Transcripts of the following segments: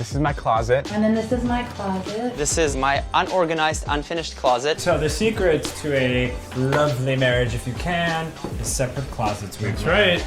This is my closet. And then this is my closet. This is my unorganized, unfinished closet. So the secret to a lovely marriage, if you can, is separate closets. That's right.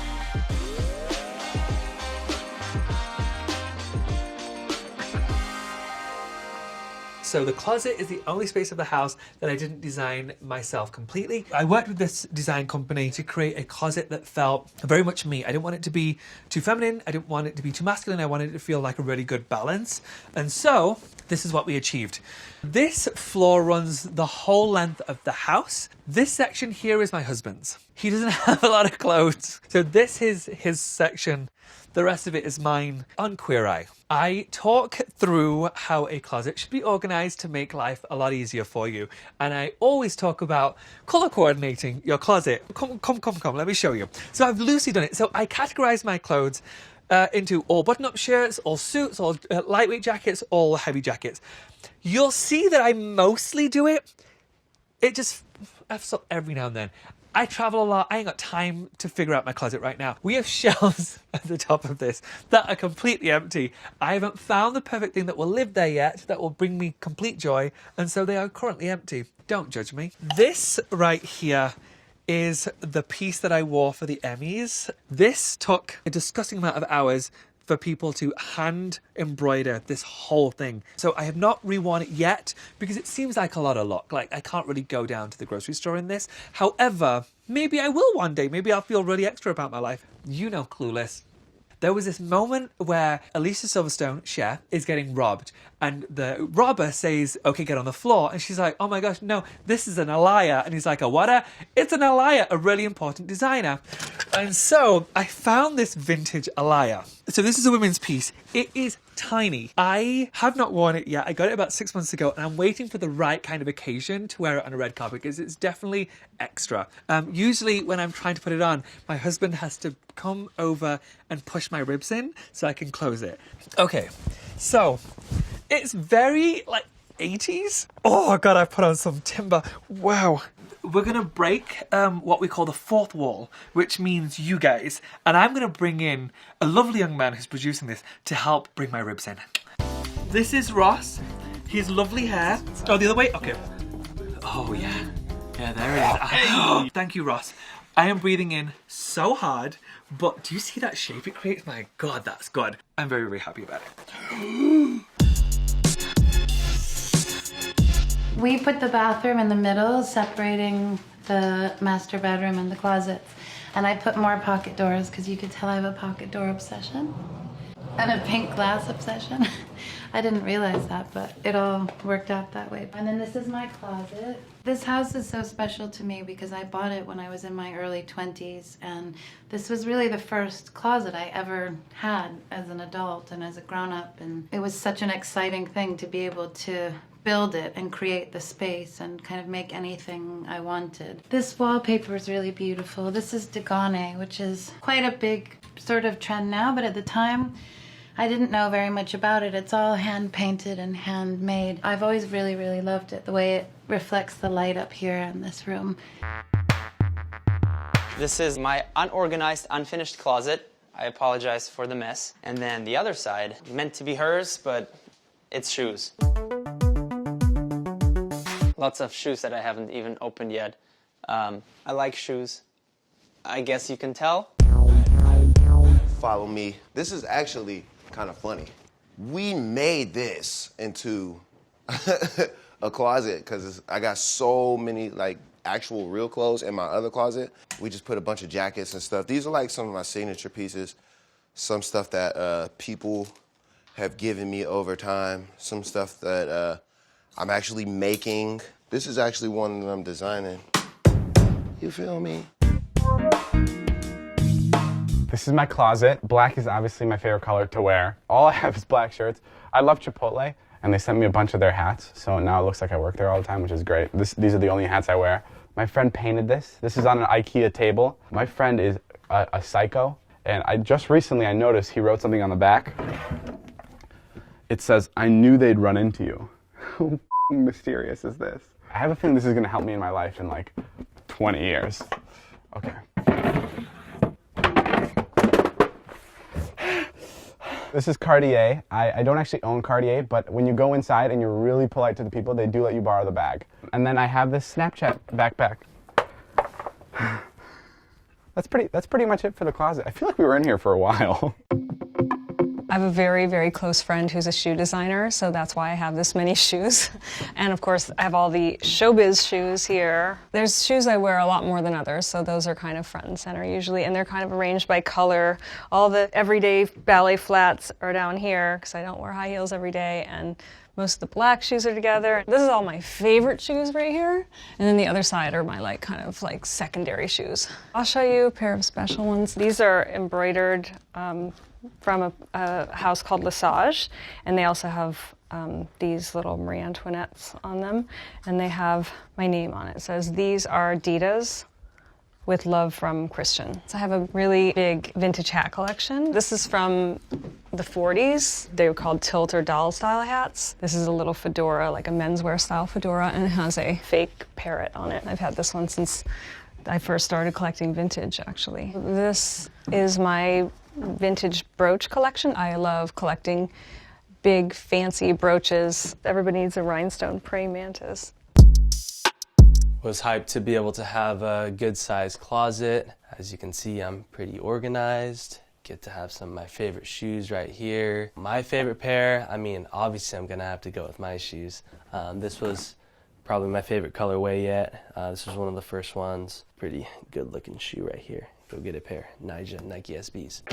So the closet is the only space of the house that I didn't design myself completely. I worked with this design company to create a closet that felt very much me. I didn't want it to be too feminine. I didn't want it to be too masculine. I wanted it to feel like a really good balance. And so this is what we achieved. This floor runs the whole length of the house. This section here is my husband's. He doesn't have a lot of clothes. So this is his section. The rest of it is mine on Queer Eye. I talk through how a closet should be organized to make life a lot easier for you. And I always talk about color coordinating your closet. Come, let me show you. So I've loosely done it. So I categorize my clothes into all button-up shirts, all suits, all lightweight jackets, all heavy jackets. You'll see that I mostly do it. It just F's up every now and then. I travel a lot. I ain't got time to figure out my closet right now. We have shelves at the top of this that are completely empty. I haven't found the perfect thing that will live there yet, that will bring me complete joy, and so they are currently empty. Don't judge me. This right here is the piece that I wore for the Emmys. This took a disgusting amount of hours for people to hand embroider this whole thing. So I have not reworn it yet because it seems like a lot of luck. Like I can't really go down to the grocery store in this. However, maybe I will one day. Maybe I'll feel really extra about my life. You know, Clueless. There was this moment where Alicia Silverstone, Cher, is getting robbed. And the robber says, okay, get on the floor. And she's like, oh my gosh, no, this is an Alaya. And he's like, a what? It's an Alaya, a really important designer. And so I found this vintage Alaya. So this is a women's piece. It is tiny. I have not worn it yet. I got it about 6 months ago and I'm waiting for the right kind of occasion to wear it on a red carpet because it's definitely extra. Usually when I'm trying to put it on, my husband has to come over and push my ribs in so I can close it. Okay, so it's very like 80s. Oh God, I put on some timber. Wow. We're going to break what we call the fourth wall, which means you guys. And I'm going to bring in a lovely young man who's producing this to help bring my ribs in. This is Ross. His lovely hair. Oh, the other way? Okay. Oh, yeah. Yeah, there it is. Hey. Thank you, Ross. I am breathing in so hard, but do you see that shape it creates? My God, that's good. I'm very, very happy about it. We put the bathroom in the middle, separating the master bedroom and the closets. And I put more pocket doors because you could tell I have a pocket door obsession and a pink glass obsession. I didn't realize that, but it all worked out that way. And then this is my closet. This house is so special to me because I bought it when I was in my early 20s, and this was really the first closet I ever had as an adult and as a grown-up, and it was such an exciting thing to be able to build it and create the space and kind of make anything I wanted. This wallpaper is really beautiful. This is Degane, which is quite a big sort of trend now, but at the time I didn't know very much about it. It's all hand painted and handmade. I've always really, really loved it, the way it reflects the light up here in this room. This is my unorganized, unfinished closet. I apologize for the mess. And then the other side, meant to be hers, but it's shoes. Lots of shoes that I haven't even opened yet. I like shoes. I guess you can tell. Follow me. This is actually kind of funny. We made this into a closet because I got so many like actual real clothes in my other closet. We just put a bunch of jackets and stuff. These are like some of my signature pieces. Some stuff that people have given me over time. Some stuff that I'm actually making. This is actually one that I'm designing. You feel me? This is my closet. Black is obviously my favorite color to wear. All I have is black shirts. I love Chipotle, and they sent me a bunch of their hats, so now it looks like I work there all the time, which is great. These are the only hats I wear. My friend painted this. This is on an IKEA table. My friend is a psycho, and I noticed he wrote something on the back. It says, "I knew they'd run into you." How mysterious is this? I have a feeling this is gonna help me in my life in like 20 years. Okay. This is Cartier. I don't actually own Cartier, but when you go inside and you're really polite to the people, they do let you borrow the bag. And then I have this Snapchat backpack. That's pretty much it for the closet. I feel like we were in here for a while. I have a very, very close friend who's a shoe designer, so that's why I have this many shoes. And of course, I have all the showbiz shoes here. There's shoes I wear a lot more than others, so those are kind of front and center usually, and they're kind of arranged by color. All the everyday ballet flats are down here, because I don't wear high heels every day, and most of the black shoes are together. This is all my favorite shoes right here. And then the other side are my kind of secondary shoes. I'll show you a pair of special ones. These are embroidered from a house called Lesage, and they also have these little Marie Antoinettes on them, and they have my name on it. It says, "These are Adidas with love from Christian." So I have a really big vintage hat collection. This is from the 40s. They were called tilt or doll style hats. This is a little fedora, like a menswear style fedora, and it has a fake parrot on it. I've had this one since I first started collecting vintage, actually. This is my vintage brooch collection. I love collecting big, fancy brooches. Everybody needs a rhinestone praying mantis. Was hyped to be able to have a good-sized closet. As you can see, I'm pretty organized. Get to have some of my favorite shoes right here. My favorite pair, I mean, obviously I'm gonna have to go with my shoes. This was probably my favorite colorway yet. This was one of the first ones. Pretty good-looking shoe right here. Go get a pair. Nike SBs.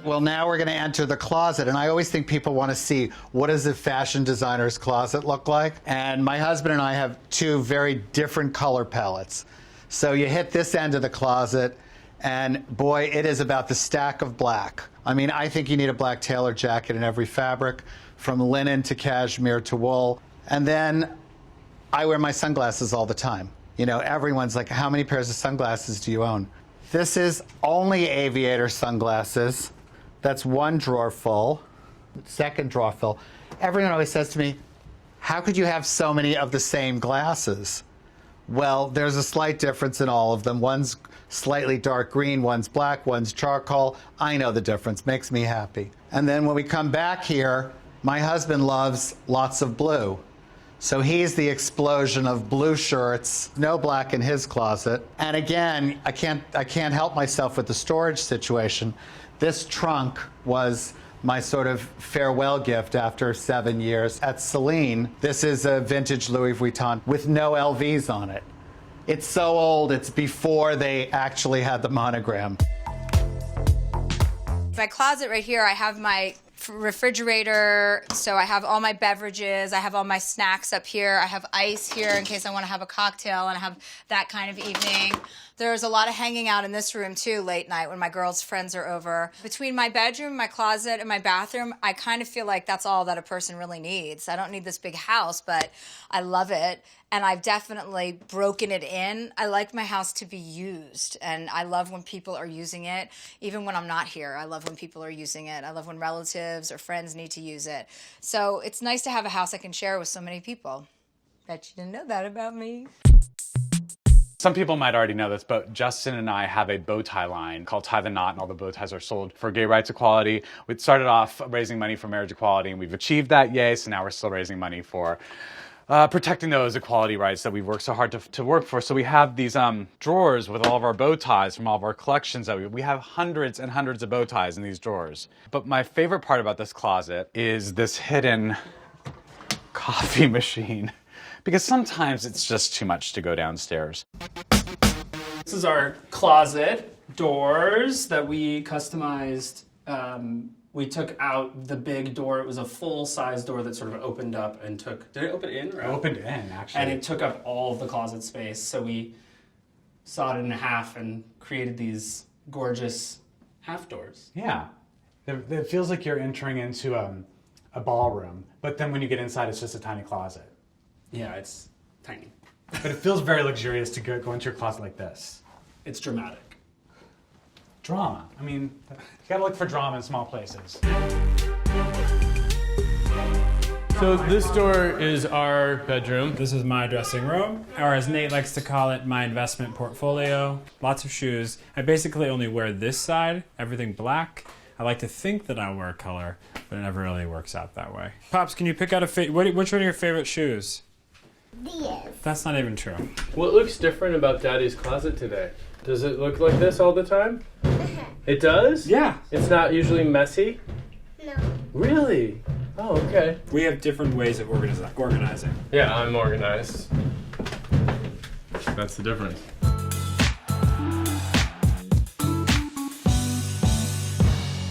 Well, now we're going to enter the closet, and I always think people want to see what does a fashion designer's closet look like. And my husband and I have two very different color palettes. So you hit this end of the closet, and boy, it is about the stack of black. I mean, I think you need a black tailored jacket in every fabric, from linen to cashmere to wool. And then I wear my sunglasses all the time. You know, everyone's like, how many pairs of sunglasses do you own? This is only aviator sunglasses. That's one drawer full, second drawer full. Everyone always says to me, how could you have so many of the same glasses? Well, there's a slight difference in all of them. One's slightly dark green, one's black, one's charcoal. I know the difference, makes me happy. And then when we come back here, my husband loves lots of blue. So he's the explosion of blue shirts, no black in his closet. And again, I can't help myself with the storage situation. This trunk was my sort of farewell gift after 7 years at Celine. This is a vintage Louis Vuitton with no LVs on it. It's so old, it's before they actually had the monogram. My closet right here, I have my refrigerator, so I have all my beverages, I have all my snacks up here, I have ice here in case I want to have a cocktail and I have that kind of evening. There's a lot of hanging out in this room too late night when my girls' friends are over. Between my bedroom, my closet, and my bathroom, I kind of feel like that's all that a person really needs. I don't need this big house, but I love it. And I've definitely broken it in. I like my house to be used, and I love when people are using it. Even when I'm not here, I love when people are using it. I love when relatives or friends need to use it. So it's nice to have a house I can share with so many people. Bet you didn't know that about me. Some people might already know this, but Justin and I have a bow tie line called Tie the Knot, and all the bow ties are sold for gay rights equality. We started off raising money for marriage equality, and we've achieved that, yay, so now we're still raising money for protecting those equality rights that we've worked so hard to work for. So we have these drawers with all of our bow ties from all of our collections. That we have hundreds and hundreds of bow ties in these drawers. But my favorite part about this closet is this hidden coffee machine. Because sometimes it's just too much to go downstairs. This is our closet doors that we customized. We took out the big door. It was a full-size door that sort of opened up and took... Did it open in? Or Opened in, actually. And it took up all of the closet space. So we sawed it in half and created these gorgeous half doors. Yeah. It feels like you're entering into a ballroom, but then when you get inside, it's just a tiny closet. Yeah, it's tiny. But it feels very luxurious to go into your closet like this. It's dramatic. Drama. I mean, you gotta look for drama in small places. So this door is our bedroom. This is my dressing room, or as Nate likes to call it, my investment portfolio. Lots of shoes. I basically only wear this side, everything black. I like to think that I wear color, but it never really works out that way. Pops, can you pick out which one are your favorite shoes? These. That's not even true. What looks different about Daddy's closet today? Does it look like this all the time? It does? Yeah. It's not usually messy? No. Really? Oh, okay. We have different ways of organizing. Yeah, I'm organized. That's the difference.